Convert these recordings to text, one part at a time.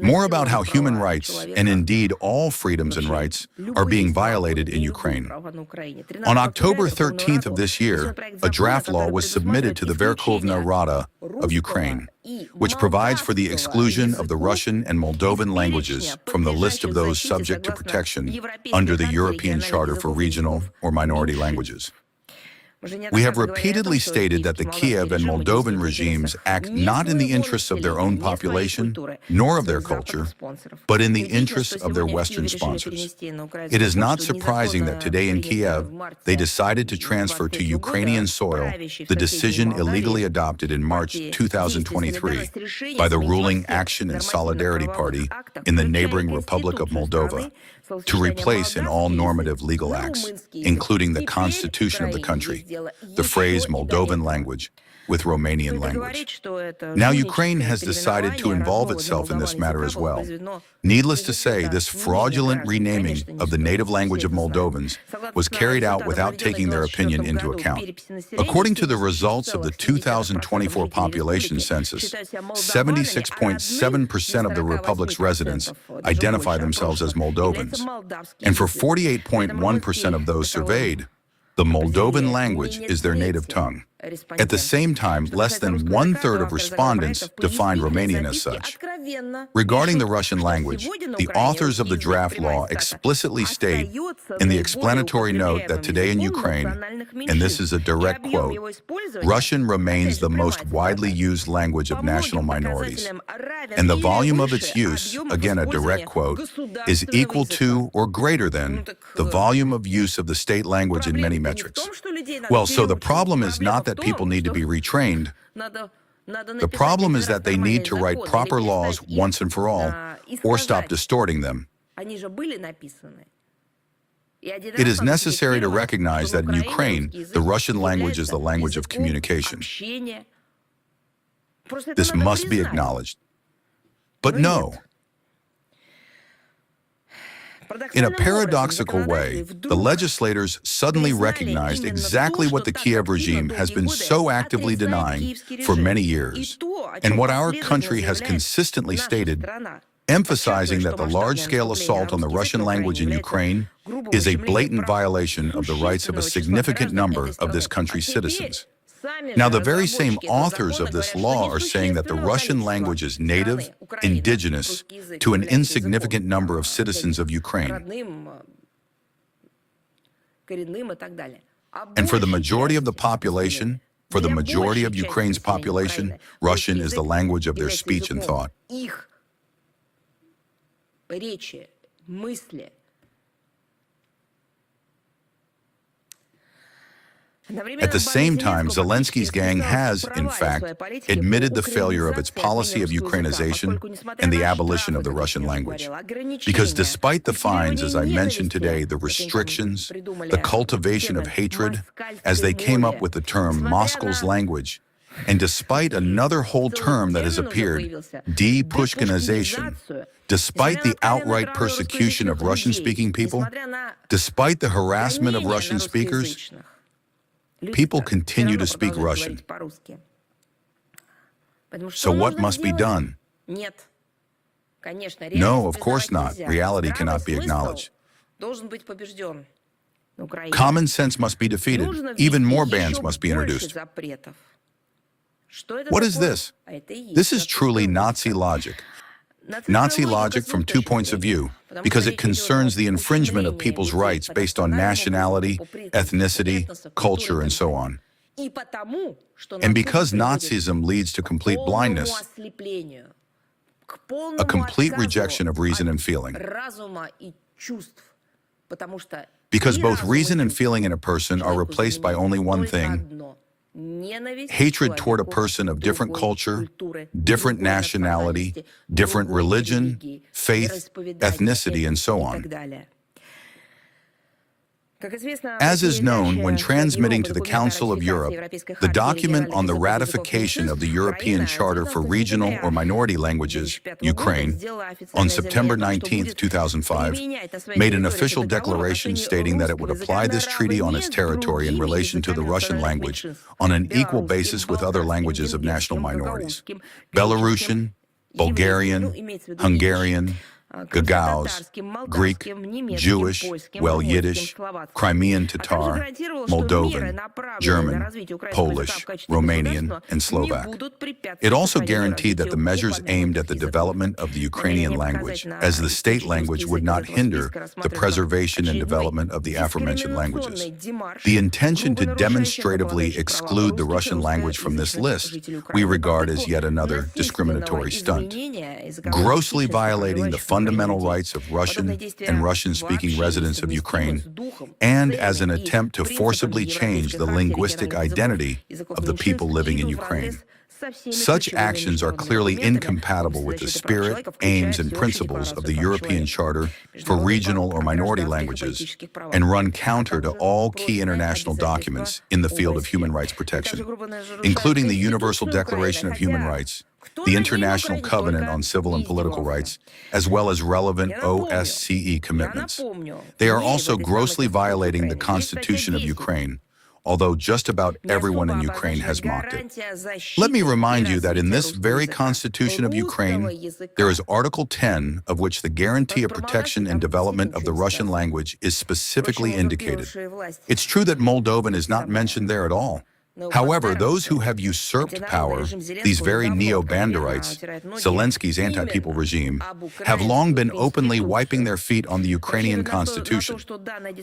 More about how human rights, and indeed all freedoms and rights, are being violated in Ukraine. On October 13th of this year, a draft law was submitted to the Verkhovna Rada of Ukraine, which provides for the exclusion of the Russian and Moldovan languages from the list of those subject to protection under the European Charter for Regional or Minority Languages. We have repeatedly stated that the Kiev and Moldovan regimes act not in the interests of their own population, nor of their culture, but in the interests of their Western sponsors. It is not surprising that today in Kiev, they decided to transfer to Ukrainian soil the decision illegally adopted in March 2023 by the ruling Action and Solidarity Party in the neighboring Republic of Moldova, to replace in all normative legal acts, including the constitution of the country, the phrase Moldovan language with Romanian language. Now Ukraine has decided to involve itself in this matter as well. Needless to say, this fraudulent renaming of the native language of Moldovans was carried out without taking their opinion into account. According to the results of the 2024 population census, 76.7% of the Republic's residents identify themselves as Moldovans, and for 48.1% of those surveyed, the Moldovan language is their native tongue. At the same time, less than one-third of respondents defined Romanian as such. Regarding the Russian language, the authors of the draft law explicitly state in the explanatory note that today in Ukraine, and this is a direct quote, Russian remains the most widely used language of national minorities, and the volume of its use, again a direct quote, is equal to or greater than the volume of use of the state language in many metrics. Well, so the problem is not that people need to be retrained. The problem is that they need to write proper laws once and for all, or stop distorting them. It is necessary to recognize that in Ukraine, the Russian language is the language of communication. This must be acknowledged. But no. In a paradoxical way, the legislators suddenly recognized exactly what the Kiev regime has been so actively denying for many years, and what our country has consistently stated, emphasizing that the large-scale assault on the Russian language in Ukraine is a blatant violation of the rights of a significant number of this country's citizens. Now, the very same authors of this law are saying that the Russian language is native, indigenous, to an insignificant number of citizens of Ukraine. And for the majority of the population, for the majority of Ukraine's population, Russian is the language of their speech and thought. At the same time, Zelensky's gang has, in fact, admitted the failure of its policy of Ukrainianization and the abolition of the Russian language. Because despite the fines, as I mentioned today, the restrictions, the cultivation of hatred, as they came up with the term Moscow's language, and despite another whole term that has appeared, de-Pushkinization, despite the outright persecution of Russian-speaking people, despite the harassment of Russian speakers, people continue to speak Russian. So what must be done? No, of course not. Reality cannot be acknowledged. Common sense must be defeated. Even more bans must be introduced. What is this? This is truly Nazi logic. Nazi logic from two points of view, because it concerns the infringement of people's rights based on nationality, ethnicity, culture, and so on. And because Nazism leads to complete blindness, a complete rejection of reason and feeling. Because both reason and feeling in a person are replaced by only one thing: hatred toward a person of different culture, different nationality, different religion, faith, ethnicity, and so on. As is known when transmitting to the Council of Europe the document on the ratification of the European Charter for Regional or Minority Languages, Ukraine, on September 19, 2005, made an official declaration stating that it would apply this treaty on its territory in relation to the Russian language on an equal basis with other languages of national minorities: Belarusian, Bulgarian, Hungarian, Gagauz, Greek, Jewish, Yiddish, Crimean Tatar, Moldovan, German, Polish, Romanian, and Slovak. It also guaranteed that the measures aimed at the development of the Ukrainian language as the state language would not hinder the preservation and development of the aforementioned languages. The intention to demonstratively exclude the Russian language from this list we regard as yet another discriminatory stunt, grossly violating the fundamental rights of Russian and Russian-speaking residents of Ukraine, and as an attempt to forcibly change the linguistic identity of the people living in Ukraine. Such actions are clearly incompatible with the spirit, aims, and principles of the European Charter for Regional or Minority Languages and run counter to all key international documents in the field of human rights protection, including the Universal Declaration of Human Rights, the International Covenant on Civil and Political Rights, as well as relevant OSCE commitments. They are also grossly violating the Constitution of Ukraine, although just about everyone in Ukraine has mocked it. Let me remind you that in this very Constitution of Ukraine, there is Article 10, of which the guarantee of protection and development of the Russian language is specifically indicated. It's true that Moldovan is not mentioned there at all. However, those who have usurped power, these very neo-Banderites, Zelensky's anti-people regime, have long been openly wiping their feet on the Ukrainian Constitution.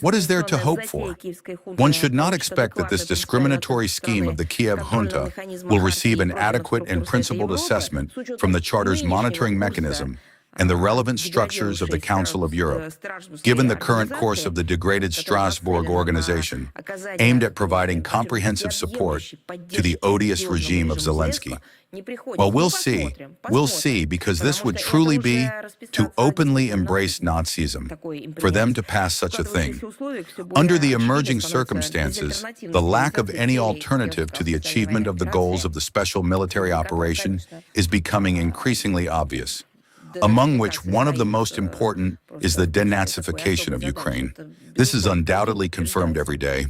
What is there to hope for? One should not expect that this discriminatory scheme of the Kiev junta will receive an adequate and principled assessment from the Charter's monitoring mechanism and the relevant structures of the Council of Europe, given the current course of the degraded Strasbourg organization, aimed at providing comprehensive support to the odious regime of Zelensky. Well, we'll see, because this would truly be to openly embrace Nazism, for them to pass such a thing. Under the emerging circumstances, the lack of any alternative to the achievement of the goals of the special military operation is becoming increasingly obvious, among which one of the most important is the Denazification of Ukraine. This is undoubtedly confirmed every day,